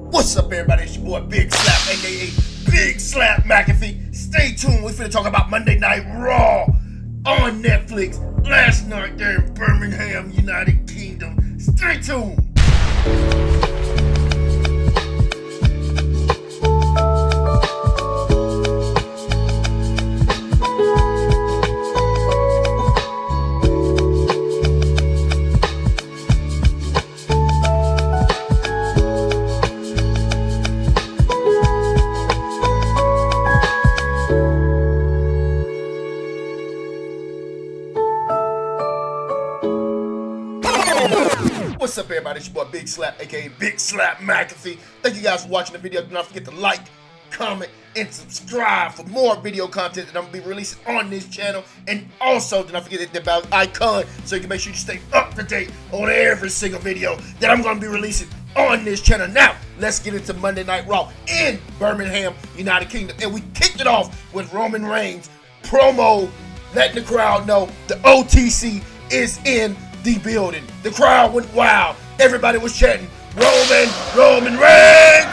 What's up, everybody? It's your boy Big Slap, aka Big Slap McAfee. Stay tuned. We're finna talk about Monday Night Raw on Netflix last night there in Birmingham, United Kingdom. Stay tuned. What's up, everybody? It's your boy Big Slap, aka Big Slap McAfee. Thank you guys for watching the video. Do not forget to like, comment, and subscribe for more video content that I'm going to be releasing on this channel. And also, do not forget to hit the bell icon so you can make sure you stay up to date on every single video that I'm going to be releasing on this channel. Now, let's get into Monday Night Raw in Birmingham, United Kingdom. And we kicked it off with Roman Reigns promo, letting the crowd know the OTC is in the building. The crowd went wild. Everybody was chanting, Roman Reigns!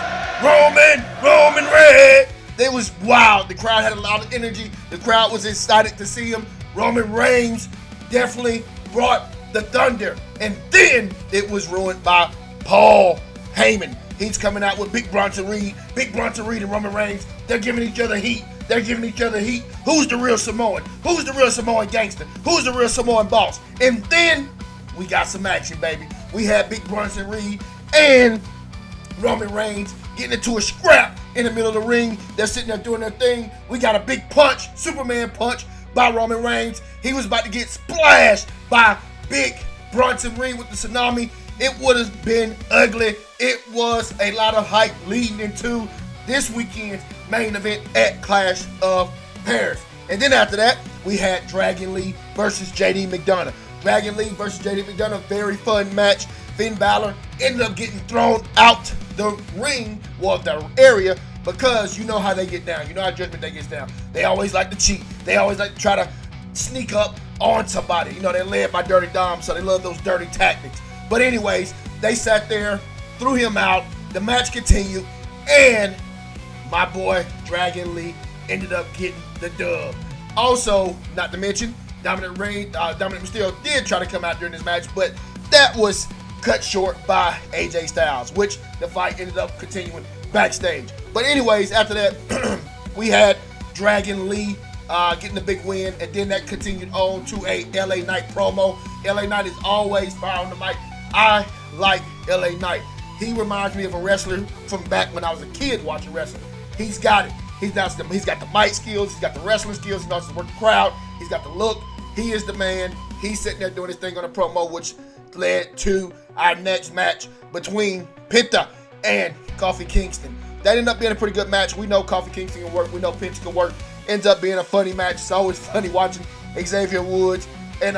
Roman Reigns! They was wild. The crowd had a lot of energy. The crowd was excited to see him. Roman Reigns definitely brought the thunder. And then it was ruined by Paul Heyman. He's coming out with Big Bronson Reed. Big Bronson Reed and Roman Reigns, they're giving each other heat. They're giving each other heat. Who's the real Samoan? Who's the real Samoan gangster? Who's the real Samoan boss? And then we got some action, baby. We had Big Bronson Reed and Roman Reigns getting into a scrap in the middle of the ring. They're sitting there doing their thing. We got a big punch, Superman punch by Roman Reigns. He was about to get splashed by Big Bronson Reed with the tsunami. It would have been ugly. It was a lot of hype leading into this weekend's main event at Clash of Paris. And then after that, we had Dragon Lee versus JD McDonough. Dragon Lee versus JD McDonough, very fun match. Finn Balor ended up getting thrown out the ring, well, the area, because you know how they get down. You know how Judgment Day gets down. They always like to cheat. They always like to try to sneak up on somebody. You know, they're led by Dirty Dom, so they love those dirty tactics. But anyways, they sat there, threw him out. The match continued, and my boy Dragon Lee ended up getting the dub. Also, not to mention, Dominic Mysterio did try to come out during this match, but that was cut short by AJ Styles, which the fight ended up continuing backstage. But anyways, after that, we had Dragon Lee getting the big win, and then that continued on to a LA Knight promo. LA Knight is always fire on the mic. I like LA Knight. He reminds me of a wrestler from back when I was a kid watching wrestling. He's got it. He's got the mic skills. He's got the wrestling skills. He knows to work the crowd. He's got the look. He is the man. He's sitting there doing his thing on the promo, which led to our next match between Penta and Kofi Kingston. That ended up being a pretty good match. We know Kofi Kingston can work. We know Penta can work. Ends up being a funny match. It's always funny watching Xavier Woods. And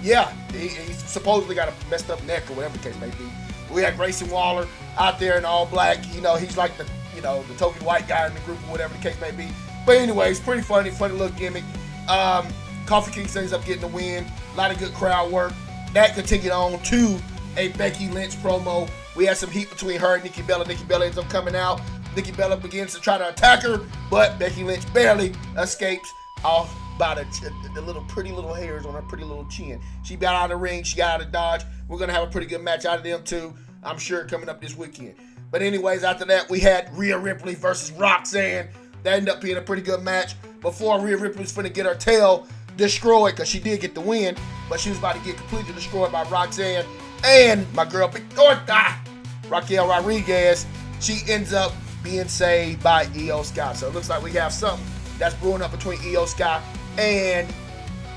yeah, he's supposedly got a messed up neck or whatever the case may be. We had Grayson Waller out there in all black. You know, he's like the the token white guy in the group or whatever the case may be. But anyways, pretty funny little gimmick. Kofi Kingston ends up getting the win. A lot of good crowd work. That continued on to a Becky Lynch promo. We had some heat between her and Nikki Bella. Nikki Bella ends up coming out. Nikki Bella begins to try to attack her, but Becky Lynch barely escapes off by the little pretty little hairs on her pretty little chin. She got out of the ring. She got out of Dodge. We're going to have a pretty good match out of them too, I'm sure, coming up this weekend. But anyways, after that, we had Rhea Ripley versus Roxanne. That ended up being a pretty good match. Before Rhea Ripley was finna get her tail destroyed, because she did get the win, but she was about to get completely destroyed by Roxanne. And my girl, Raquel Rodriguez, she ends up being saved by Io Sky. So it looks like we have something that's brewing up between Io Sky and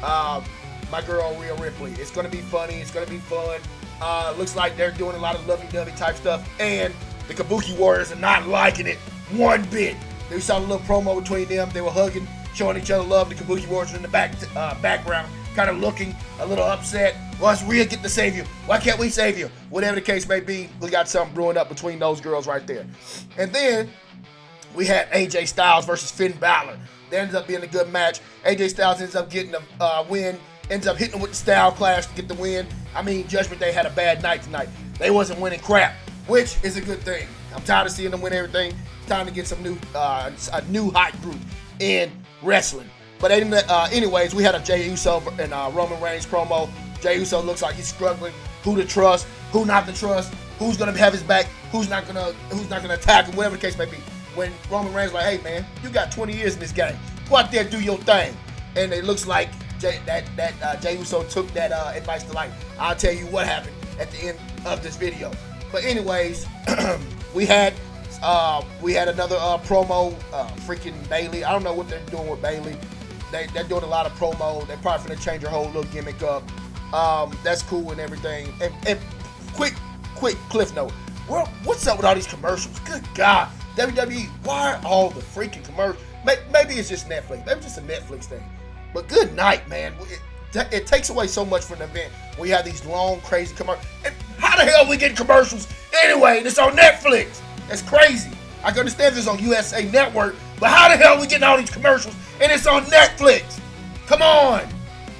my girl Rhea Ripley. It's going to be funny. It's going to be fun. Looks like they're doing a lot of lovey-dovey type stuff, and the Kabuki Warriors are not liking it one bit. They saw a little promo between them. They were hugging, showing each other love. The Kabuki Warriors were in the background, kind of looking a little upset. Once Rhea get to save you, why can't we save you? Whatever the case may be, we got something brewing up between those girls right there. And then we had AJ Styles versus Finn Balor. That ends up being a good match. AJ Styles ends up getting a win, ends up hitting him with the Style Clash to get the win. I mean, Judgment Day had a bad night tonight. They wasn't winning crap. which is a good thing. I'm tired of seeing them win everything. It's time to get some new, a new hot group in wrestling. But anyways, we had a Jey Uso and Roman Reigns promo. Jey Uso looks like he's struggling. Who to trust? Who not to trust? Who's gonna have his back? Who's not gonna attack him? Whatever the case may be. When Roman Reigns like, hey man, you got 20 years in this game. Go out there, do your thing. And it looks like Jey Uso took that advice to life. I'll tell you what happened at the end of this video. But anyways, we had another promo. Freaking Bayley. I don't know what they're doing with Bayley. They're doing a lot of promo. They're probably gonna change her whole little gimmick up. That's cool and everything. And quick cliff note. Well, what's up with all these commercials? Good God, WWE, why are all the freaking commercials? Maybe it's just Netflix. Maybe it's just a Netflix thing. But good night, man. It takes away so much from the event when you have these long, crazy commercials. And how the hell we get commercials anyway? It's on Netflix. That's crazy. I can understand this on USA Network, but how the hell we getting all these commercials and it's on Netflix? Come on.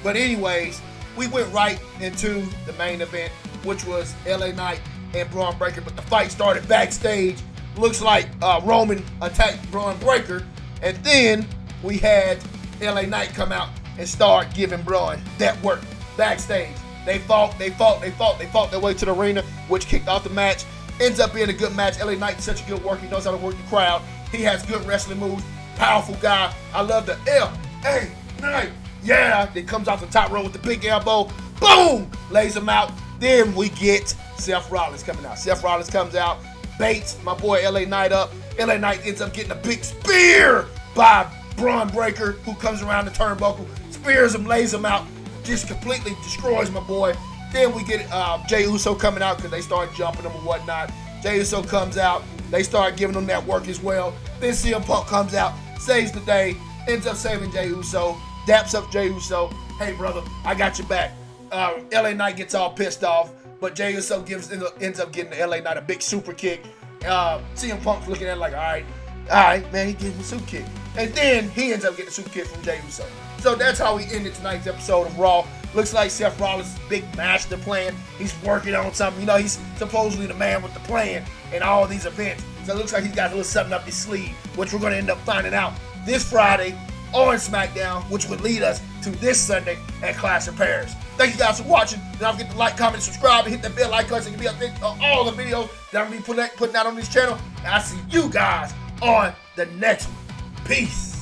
But anyways, we went right into the main event, which was LA Knight and Bron Breakker. But the fight started backstage. Looks like Roman attacked Bron Breakker, and then we had LA Knight come out and start giving Bron that work backstage. They fought their way to the arena, which kicked off the match. Ends up being a good match. LA Knight is such a good worker. He knows how to work the crowd. He has good wrestling moves. Powerful guy. I love the LA Knight. Yeah. Then comes off the top rope with the big elbow. Boom! Lays him out. Then we get Seth Rollins coming out. Seth Rollins comes out. Baits my boy LA Knight up. LA Knight ends up getting a big spear by Bron Breakker, who comes around the turnbuckle. Spears him, lays him out. Just completely destroys my boy. Then we get Jey Uso coming out because they start jumping him and whatnot. Jey Uso comes out. They start giving him that work as well. Then CM Punk comes out, saves the day, ends up saving Jey Uso, daps up Jey Uso. Hey, brother, I got your back. LA Knight gets all pissed off, but Jey Uso ends up getting the LA Knight a big super kick. CM Punk's looking at it like, all right, man, he gives him a super kick. And then he ends up getting a super kick from Jey Uso. So that's how we ended tonight's episode of Raw. Looks like Seth Rollins' big master plan. He's working on something. You know, he's supposedly the man with the plan in all of these events. So it looks like he's got a little something up his sleeve, which we're going to end up finding out this Friday on SmackDown, which would lead us to this Sunday at Clash of Paris. Thank you guys for watching. Don't forget to like, comment, subscribe, and hit that bell icon so you can be updated on all the videos that I'm going to be putting out on this channel. And I'll see you guys on the next one. Peace.